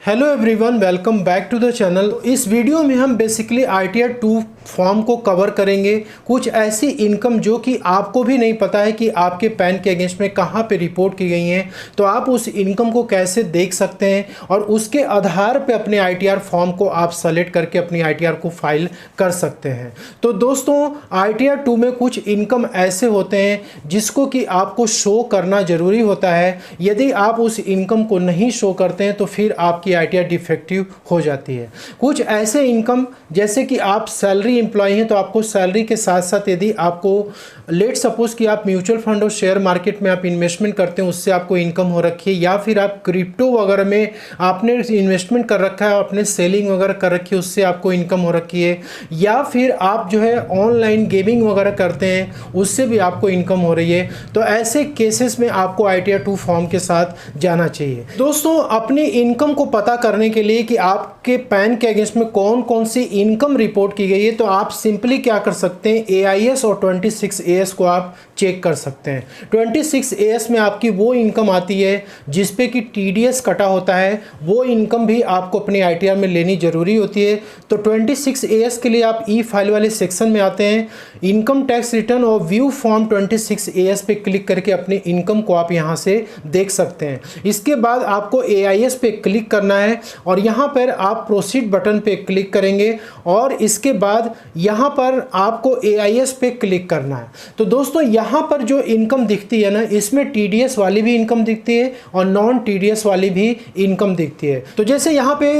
Hello everyone, welcome back to the channel. इस video में हम बेसिकली ITR 2 फॉर्म को कवर करेंगे। कुछ ऐसी इनकम जो कि आपको भी नहीं पता है कि आपके पैन के अगेंस्ट में कहाँ पे रिपोर्ट की गई हैं, तो आप उस इनकम को कैसे देख सकते हैं और उसके आधार पे अपने ITR फॉर्म को आप सेलेक्ट करके अपनी ITR को फाइल कर सकते हैं। तो दोस्तों, ITR 2 में कुछ इनकम ऐसे होते हैं जिसको कि आपको शो करना ज़रूरी होता है। यदि आप उस इनकम को नहीं शो करते हैं तो फिर आपकी ITR डिफेक्टिव हो जाती है। कुछ ऐसे इनकम जैसे कि आप सैलरी एम्प्लॉय हैं तो आपको सैलरी के साथ साथ यदि आपको लेट सपोज कि आप म्यूचुअल फंड और शेयर मार्केट में आप इन्वेस्टमेंट करते हैं, उससे आपको इनकम हो रखी है, या फिर आप क्रिप्टो वगैरह में आपने इन्वेस्टमेंट कर रखा है, आपने सेलिंग वगैरह कर रखी है, उससे आपको इनकम हो रखी है, या फिर आप जो है ऑनलाइन गेमिंग वगैरह करते हैं, उससे भी आपको इनकम हो रही है, तो ऐसे केसेस में आपको ITR 2 फॉर्म के साथ जाना चाहिए। दोस्तों, अपनी इनकम को पता करने के लिए कि आपके पैन के अगेंस्ट में कौन कौन सी इनकम रिपोर्ट की गई है, तो आप सिंपली क्या कर सकते हैं, AIS और 26AS को आप चेक कर सकते हैं। 26AS में आपकी वो इनकम आती है जिसपे कि TDS कटा होता है, वो इनकम भी आपको अपनी ITR में लेनी ज़रूरी होती है। तो 26AS के लिए आप ई फाइल वाले सेक्शन में आते हैं, इनकम टैक्स रिटर्न और व्यू फॉर्म 26AS पे क्लिक करके अपनी इनकम को आप यहाँ से देख सकते हैं। इसके बाद आपको AIS पे क्लिक करना है और यहाँ पर आप प्रोसीड बटन पे क्लिक करेंगे और इसके बाद यहाँ पर आपको AIS पे क्लिक करना है। तो दोस्तों, यहाँ पर जो इनकम दिखती है ना, इसमें TDS वाली भी इनकम दिखती है और नॉन TDS वाली भी इनकम दिखती है। तो जैसे यहाँ पे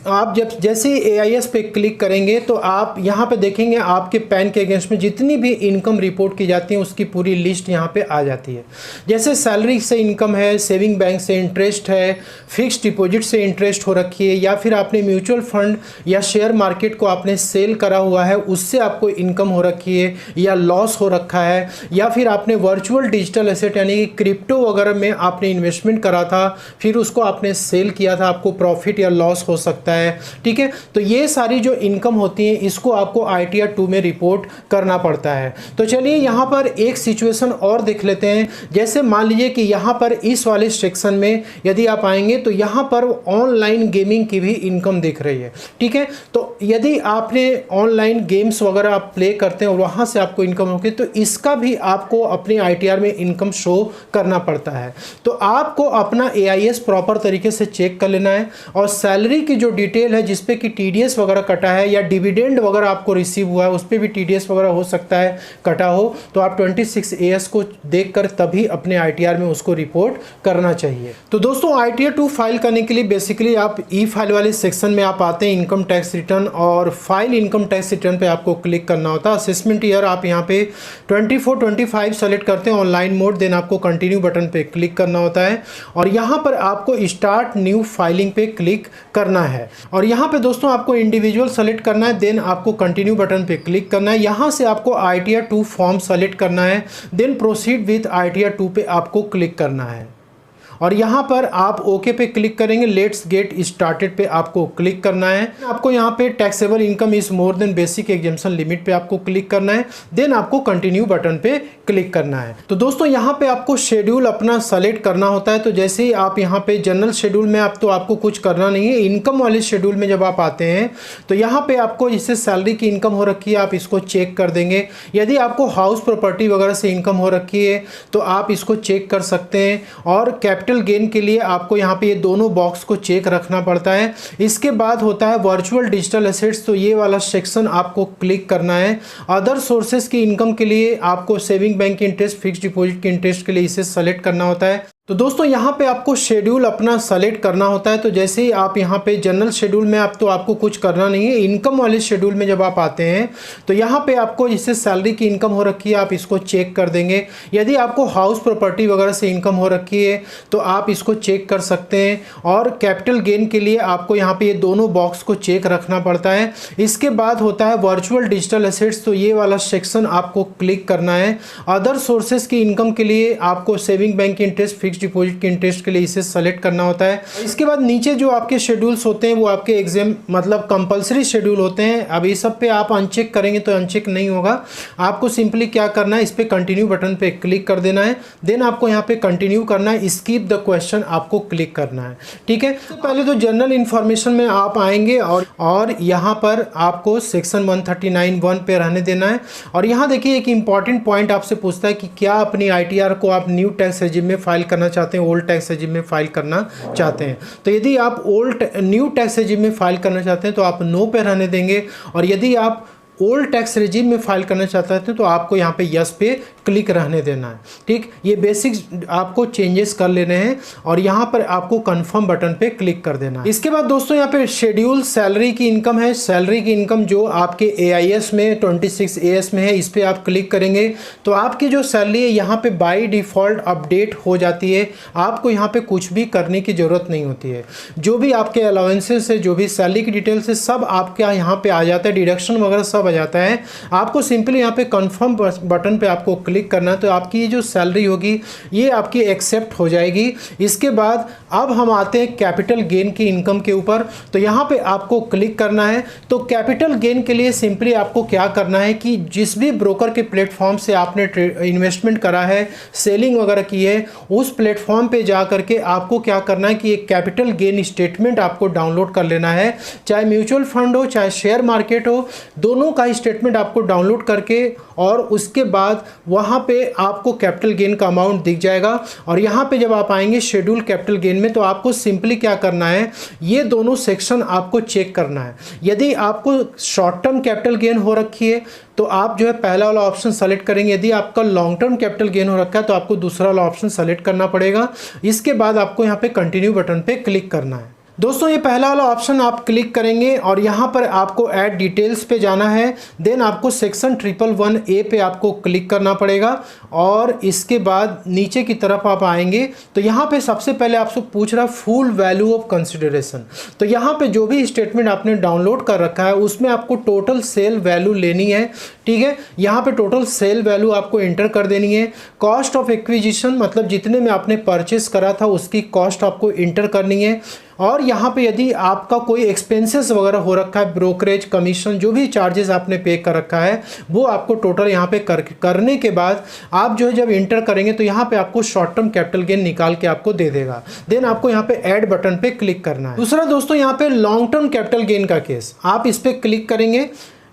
आप जैसे AIS पे क्लिक करेंगे तो आप यहाँ पे देखेंगे आपके पैन के अगेंस्ट में जितनी भी इनकम रिपोर्ट की जाती है उसकी पूरी लिस्ट यहाँ पे आ जाती है। जैसे सैलरी से इनकम है, सेविंग बैंक से इंटरेस्ट है, फिक्स डिपॉजिट से इंटरेस्ट हो रखी है, या फिर आपने म्यूचुअल फंड या शेयर मार्केट को आपने सेल करा हुआ है, उससे आपको इनकम हो रखी है या लॉस हो रखा है, या फिर आपने वर्चुअल डिजिटल एसेट यानी कि क्रिप्टो वगैरह में आपने इन्वेस्टमेंट करा था, फिर उसको आपने सेल किया था, आपको प्रॉफिट या लॉस हो सकता है। ठीक है, तो ये सारी जो इनकम होती है इसको आपको ITR 2 में रिपोर्ट करना पड़ता है। तो चलिए यहाँ पर एक सिचुएशन और देख लेते हैं। जैसे मान लीजिए कि यहाँ पर इस वाले सेक्शन में यदि आप आएंगे तो यहाँ पर ऑनलाइन गेमिंग की भी इनकम दिख रही है। ठीक है, तो यदि आपने ऑनलाइन गेम्स वगैरह आप प्ले करते हैं और वहाँ से आपको इनकम होगी तो इसका भी आपको अपने ITR में इनकम शो करना पड़ता है। तो आपको अपना AIS प्रॉपर तरीके से चेक कर लेना है और सैलरी की जो डिटेल है जिसपे कि TDS वगैरह कटा है या डिविडेंड वगैरह आपको रिसीव हुआ है उस पर भी TDS वगैरह हो सकता है कटा हो, तो आप 26AS को देखकर तभी अपने ITR में उसको रिपोर्ट करना चाहिए। तो दोस्तों, ITR 2 फाइल करने के लिए बेसिकली आप ई फाइल वाले सेक्शन में आप आते हैं, इनकम टैक्स रिटर्न और फाइल इनकम टैक्स रिटर्न पे आपको क्लिक करना होता है। असेसमेंट ईयर आप यहाँ पे 24-25 सेलेक्ट करते हैं, ऑनलाइन मोड, देन आपको कंटिन्यू बटन पे क्लिक करना होता है और यहाँ पर आपको स्टार्ट न्यू फाइलिंग पे क्लिक करना है और यहाँ पे दोस्तों आपको इंडिविजुअल सेलेक्ट करना है, देन आपको कंटिन्यू बटन पे क्लिक करना है। यहाँ से आपको ITR 2 फॉर्म सेलेक्ट करना है, देन प्रोसीड विथ ITR 2 पे आपको क्लिक करना है और यहाँ पर आप ओके पे क्लिक करेंगे। लेट्स गेट स्टार्टेड पे आपको क्लिक करना है। आपको यहाँ पे taxable income is more than basic exemption limit पे आपको क्लिक करना है, देन आपको कंटिन्यू बटन पे क्लिक करना है। तो दोस्तों, यहाँ पे आपको शेड्यूल अपना सेलेक्ट करना होता है। तो जैसे ही आप यहाँ पे जनरल शेड्यूल में आप तो आपको कुछ करना नहीं है, इनकम वाले शेड्यूल में जब आप आते हैं तो यहाँ पे आपको जिससे सैलरी की इनकम हो रखी है आप इसको चेक कर देंगे। यदि आपको हाउस प्रॉपर्टी वगैरह से इनकम हो रखी है तो आप इसको चेक कर सकते हैं और कैपिटल गेन के लिए आपको यहाँ पे ये दोनों बॉक्स को चेक रखना पड़ता है। इसके बाद होता है वर्चुअल डिजिटल एसेट्स, तो ये वाला सेक्शन आपको क्लिक करना है। अदर सोर्सेज की इनकम के लिए आपको सेविंग बैंक की इंटरेस्ट, फिक्स डिपॉजिट की इंटरेस्ट के लिए इसे सेलेक्ट करना होता है। तो दोस्तों, यहाँ पे आपको शेड्यूल अपना सेलेक्ट करना होता है। तो जैसे ही आप यहाँ पे जनरल शेड्यूल में आप तो आपको कुछ करना नहीं है, इनकम वाले शेड्यूल में जब आप आते हैं तो यहाँ पे आपको जिससे सैलरी की इनकम हो रखी है आप इसको चेक कर देंगे। यदि आपको हाउस प्रॉपर्टी वगैरह से इनकम हो रखी है तो आप इसको चेक कर सकते हैं और कैपिटल गेन के लिए आपको यहाँ पे ये दोनों बॉक्स को चेक रखना पड़ता है। इसके बाद होता है वर्चुअल डिजिटल एसेट्स, तो ये वाला सेक्शन आपको क्लिक करना है। अदर सोर्सेज की इनकम के लिए आपको सेविंग बैंक की इंटरेस्ट, फिक्स फिक्स डिपॉजिट के इंटरेस्ट के लिए इसे सेलेक्ट करना होता है। इसके बाद नीचे जो आपके शेड्यूल्स होते हैं वो आपके एग्जाम मतलब कंपलसरी शेड्यूल होते हैं। अब इस सब पे आप अनचेक करेंगे तो अनचेक नहीं होगा। आपको सिंपली क्या करना है, इस पे कंटिन्यू बटन पे क्लिक कर देना है। देन आपको यहाँ पे कंटिन्यू करना है, स्किप द क्वेश्चन आपको क्लिक करना है। ठीक है, तो पहले तो जनरल इन्फॉर्मेशन में आप आएंगे और यहाँ पर आपको सेक्शन 139(1) पे रहने देना है। और यहाँ देखिए एक इंपॉर्टेंट पॉइंट आपसे पूछता है कि क्या अपनी ITR को आप न्यू टैक्स रेजिम में फाइल करना चाहते हैं, ओल्ड टैक्स रेजिम में फाइल करना चाहते हैं। तो यदि आप न्यू टैक्स रेजिम में फाइल करना चाहते हैं तो आप नो पे रहने देंगे, और यदि आप ओल्ड टैक्स रेजिम में फाइल करना चाहते हैं तो आपको यहाँ पे यस पे क्लिक रहने देना है। ठीक, ये बेसिक आपको चेंजेस कर लेने हैं और यहाँ पर आपको कंफर्म बटन पे क्लिक कर देना है। इसके बाद दोस्तों यहाँ पे शेड्यूल सैलरी की इनकम है। सैलरी की इनकम जो आपके AIS में 26 AS में है, इस पर आप क्लिक करेंगे तो आपकी जो सैलरी है यहाँ पे बाई डिफ़ॉल्ट अपडेट हो जाती है। आपको यहाँ पे कुछ भी करने की ज़रूरत नहीं होती है। जो भी आपके अलाउंसेस है, जो भी सैलरी की डिटेल्स है, सब आपके यहाँ पे आ जाता है, डिडक्शन वगैरह सब आ जाता है। आपको सिंपली यहाँ पे कंफर्म बटन पे आपको क्लिक करना है तो आपकी ये जो सैलरी होगी ये आपकी एक्सेप्ट हो जाएगी। इसके बाद अब हम आते हैं कैपिटल गेन की इनकम के ऊपर। तो यहाँ पे आपको क्लिक करना है। तो कैपिटल गेन के लिए सिंपली आपको क्या करना है कि जिस भी ब्रोकर के प्लेटफॉर्म से आपने इन्वेस्टमेंट करा है, सेलिंग वगैरह की है, उस प्लेटफॉर्म पे जा करके आपको क्या करना है कि एक कैपिटल गेन स्टेटमेंट आपको डाउनलोड कर लेना है। चाहे म्यूचुअल फंड हो, चाहे शेयर मार्केट हो, दोनों का स्टेटमेंट आपको डाउनलोड करके और उसके बाद वहाँ पे आपको कैपिटल गेन का अमाउंट दिख जाएगा। और यहाँ पे जब आप आएंगे शेड्यूल कैपिटल गेन में तो आपको सिंपली क्या करना है, ये दोनों सेक्शन आपको चेक करना है। यदि आपको शॉर्ट टर्म कैपिटल गेन हो रखी है तो आप जो है पहला वाला ऑप्शन सेलेक्ट करेंगे। यदि आपका लॉन्ग टर्म कैपिटल गेन हो रखा है तो आपको दूसरा वाला ऑप्शन सेलेक्ट करना पड़ेगा। इसके बाद आपको यहाँ पे कंटिन्यू बटन पे क्लिक करना है। दोस्तों ये पहला वाला ऑप्शन आप क्लिक करेंगे और यहाँ पर आपको ऐड डिटेल्स पे जाना है। देन आपको सेक्शन 111A पे आपको क्लिक करना पड़ेगा और इसके बाद नीचे की तरफ आप आएंगे तो यहाँ पे सबसे पहले आपसे पूछ रहा है फुल वैल्यू ऑफ कंसिडरेशन। तो यहाँ पे जो भी स्टेटमेंट आपने डाउनलोड कर रखा है उसमें आपको टोटल सेल वैल्यू लेनी है। ठीक है, यहाँ पे टोटल सेल वैल्यू आपको एंटर कर देनी है। कॉस्ट ऑफ एक्विजिशन मतलब जितने में आपने परचेस करा था उसकी कॉस्ट आपको एंटर करनी है। और यहाँ पे यदि आपका कोई एक्सपेंसेस वगैरह हो रखा है, ब्रोकरेज कमीशन, जो भी चार्जेस आपने पे कर रखा है वो आपको टोटल यहाँ पे करने के बाद आप जो है जब इंटर करेंगे तो यहाँ पे आपको शॉर्ट टर्म कैपिटल गेन निकाल के आपको दे देगा। देन आपको यहाँ पे ऐड बटन पे क्लिक करना है। दूसरा दोस्तों यहाँ पे लॉन्ग टर्म कैपिटल गेन का केस, आप इस पर क्लिक करेंगे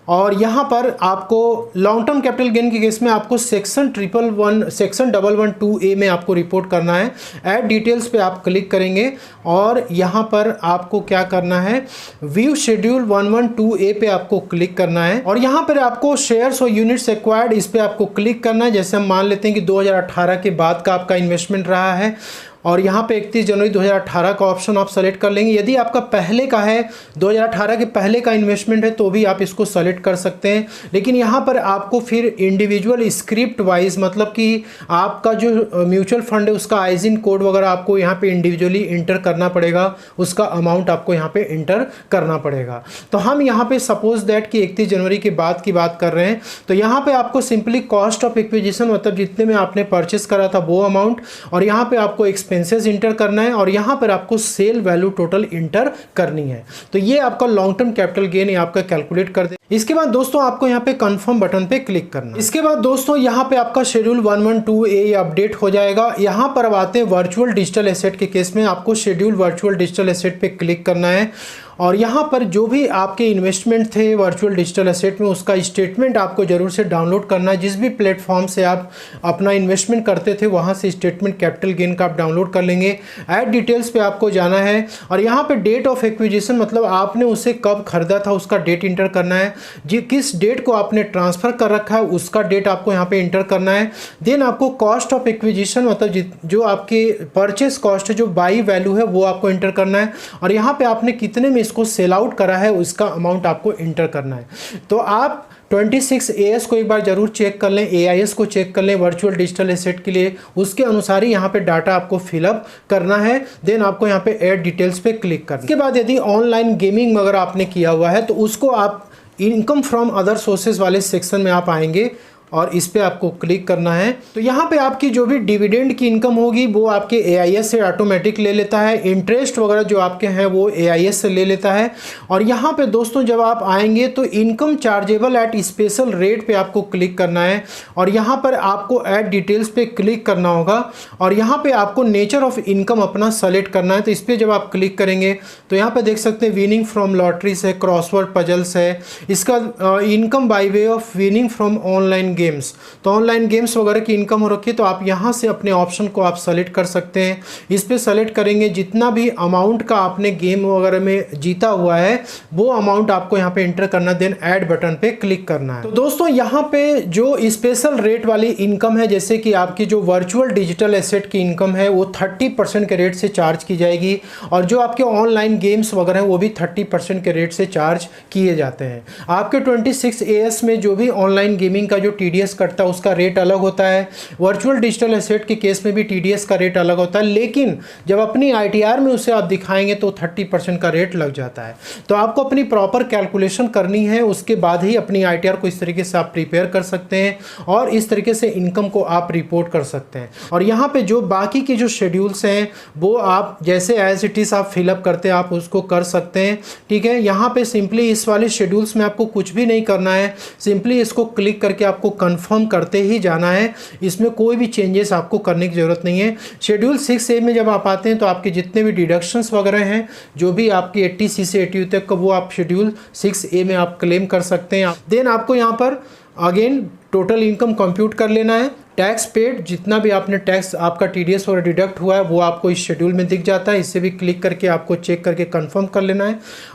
और यहाँ पर आपको लॉन्ग टर्म कैपिटल गेन के केस में आपको सेक्शन 112A में आपको रिपोर्ट करना है। ऐड डिटेल्स पे आप क्लिक करेंगे और यहाँ पर आपको क्या करना है, व्यू शेड्यूल 112A पे आपको क्लिक करना है और यहाँ पर आपको शेयर्स और यूनिट्स एक्वायर्ड इस पर आपको क्लिक करना है। जैसे हम मान लेते हैं कि 2018 के बाद का आपका इन्वेस्टमेंट रहा है और यहाँ पे 31 जनवरी 2018 का ऑप्शन आप सेलेक्ट कर लेंगे। यदि आपका पहले का है, 2018 के पहले का इन्वेस्टमेंट है तो भी आप इसको सेलेक्ट कर सकते हैं। लेकिन यहाँ पर आपको फिर इंडिविजुअल स्क्रिप्ट वाइज मतलब कि आपका जो म्यूचुअल फंड है उसका आइजिन कोड वगैरह आपको यहाँ पे इंडिविजुअली इंटर करना पड़ेगा, उसका अमाउंट आपको यहाँ पे इंटर करना पड़ेगा। तो हम यहाँ पे सपोज दैट कि 31 जनवरी के बाद की बात कर रहे हैं तो यहाँ पे आपको सिंपली कॉस्ट ऑफ एक्विजिशन मतलब जितने में आपने परचेस करा था वो अमाउंट और यहाँ पे आपको एक्सपेंसेस इंटर करना है और यहाँ पर आपको सेल वैल्यू टोटल इंटर करनी है। तो ये आपका लॉन्ग टर्म कैपिटल गेन ये आपका कैलकुलेट कर दे। इसके बाद दोस्तों आपको यहाँ पे कंफर्म बटन पे क्लिक करना है। इसके बाद दोस्तों यहाँ पे आपका शेड्यूल 112A अपडेट हो जाएगा। यहाँ पर अब आते हैं वर्चुअल डिजिटल एसेट के केस में आपको शेड्यूल वर्चुअल डिजिटल एसेट पे क्लिक करना है और यहाँ पर जो भी आपके इन्वेस्टमेंट थे वर्चुअल डिजिटल एसेट में उसका स्टेटमेंट आपको ज़रूर से डाउनलोड करना है। जिस भी प्लेटफॉर्म से आप अपना इन्वेस्टमेंट करते थे वहाँ से स्टेटमेंट कैपिटल गेन का आप डाउनलोड कर लेंगे। ऐड डिटेल्स पे आपको जाना है और यहाँ पे डेट ऑफ एक्विजिशन मतलब आपने उसे कब खरीदा था उसका डेट इंटर करना है। जी किस डेट को आपने ट्रांसफ़र कर रखा है उसका डेट आपको यहाँ पे इंटर करना है। देन आपको कॉस्ट ऑफ एक्विजिशन मतलब जो आपके परचेस कॉस्ट है जो बाई वैल्यू है वो आपको इंटर करना है और यहाँ पे आपने कितने में इसको सेल आउट करा है उसका अमाउंट आपको इंटर करना है। तो आप 26 AS को एक बार जरूर चेक कर लें, AIS को चेक कर लें वर्चुअल डिजिटल एसेट के लिए, उसके अनुसार ही यहाँ पे डाटा आपको फिलअप करना है। देन आपको यहाँ पे ऐड डिटेल्स पे क्लिक करना है। इसके बाद यदि ऑनलाइन गेमिंग वगैरह आपने किया हुआ है तो उसको आप इनकम फ्रॉम अदर सोर्सेज वाले सेक्शन में आप आएंगे और इस पर आपको क्लिक करना है। तो यहाँ पे आपकी जो भी डिविडेंड की इनकम होगी वो आपके AIS से ऑटोमेटिक ले लेता है, इंटरेस्ट वगैरह जो आपके हैं वो AIS से ले लेता है। और यहाँ पे दोस्तों जब आप आएंगे तो income chargeable at special rate पे आपको क्लिक करना है और यहाँ पर आपको ऐड डिटेल्स पे क्लिक करना होगा और यहाँ पे आपको नेचर ऑफ इनकम अपना सेलेक्ट करना है। तो इस पर जब आप क्लिक करेंगे तो यहाँ पे देख सकते हैं विनिंग फ्रॉम लॉटरीज है, क्रॉसवर्ड पजल्स है, इसका income by way of winning from online games. तो ऑनलाइन गेम्स वगैरह की इनकम हो रखी है, तो आप यहाँ से अपने ऑप्शन को आप सेलेक्ट कर सकते हैं। इस पर सेलेक्ट करेंगे, जितना भी अमाउंट का आपने गेम वगैरह में जीता हुआ है वो अमाउंट आपको यहाँ पे एंटर करना, देन ऐड बटन पे क्लिक करना है। तो दोस्तों यहाँ पे जो स्पेशल रेट वाली इनकम है, जैसे कि आपकी जो वर्चुअल डिजिटल एसेट की इनकम है वो 30% के रेट से चार्ज की जाएगी और जो आपके ऑनलाइन गेम्स वगैरह हैं वो भी 30% के रेट से चार्ज किए जाते हैं। आपके 26 AS में जो भी ऑनलाइन गेमिंग का जो TDS कटता है उसका रेट अलग होता है। वर्चुअल डिजिटल एसेट के केस में भी TDS का रेट अलग होता है, लेकिन जब अपनी ITR में उसे आप दिखाएंगे तो 30% का रेट लग जाता है। तो आपको अपनी प्रॉपर कैलकुलेशन करनी है, उसके बाद ही अपनी ITR को इस तरीके से आप प्रिपेयर कर सकते हैं और इस तरीके से इनकम को आप रिपोर्ट कर सकते हैं। और यहाँ पे जो बाकी के जो शेड्यूल्स हैं वो आप जैसे एज इट इज़ आप फिलअप करते हैं आप उसको कर सकते हैं, ठीक है। यहाँ पे सिंपली इस वाले शेड्यूल्स में आपको कुछ भी नहीं करना है, सिंपली इसको क्लिक करके आपको कंफर्म करते ही जाना है। इसमें कोई भी चेंजेस आपको करने की ज़रूरत नहीं है। शेड्यूल 6A में जब आप आते हैं तो आपके जितने भी डिडक्शंस वगैरह हैं, जो भी आपकी 80C से 80U तक का, वो आप शेड्यूल 6A में आप क्लेम कर सकते हैं। देन आपको यहाँ पर अगेन टोटल इनकम कंप्यूट कर लेना है। टैक्स पेड, जितना भी आपने टैक्स आपका TDS और डिडक्ट हुआ है वो आपको इस शेड्यूल में दिख जाता है। इससे भी क्लिक करके आपको चेक करके कंफर्म कर लेना है।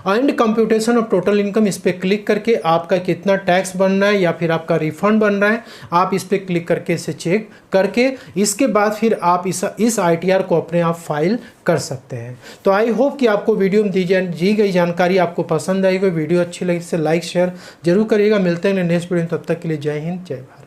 And computation of total income, इस पर क्लिक करके आपका कितना टैक्स बन रहा है या फिर आपका रिफंड बन रहा है आप इस पर क्लिक करके इसे चेक करके इसके बाद फिर आप इस ITR को अपने आप फाइल कर सकते हैं। तो आई होप कि आपको वीडियो में दी गई जानकारी आपको पसंद आई। वीडियो अच्छी लगी इसे लाइक शेयर जरूर करिएगा। मिलते हैं नेक्स्ट वीडियो में, तब तक के लिए जय हिंद जय भारत।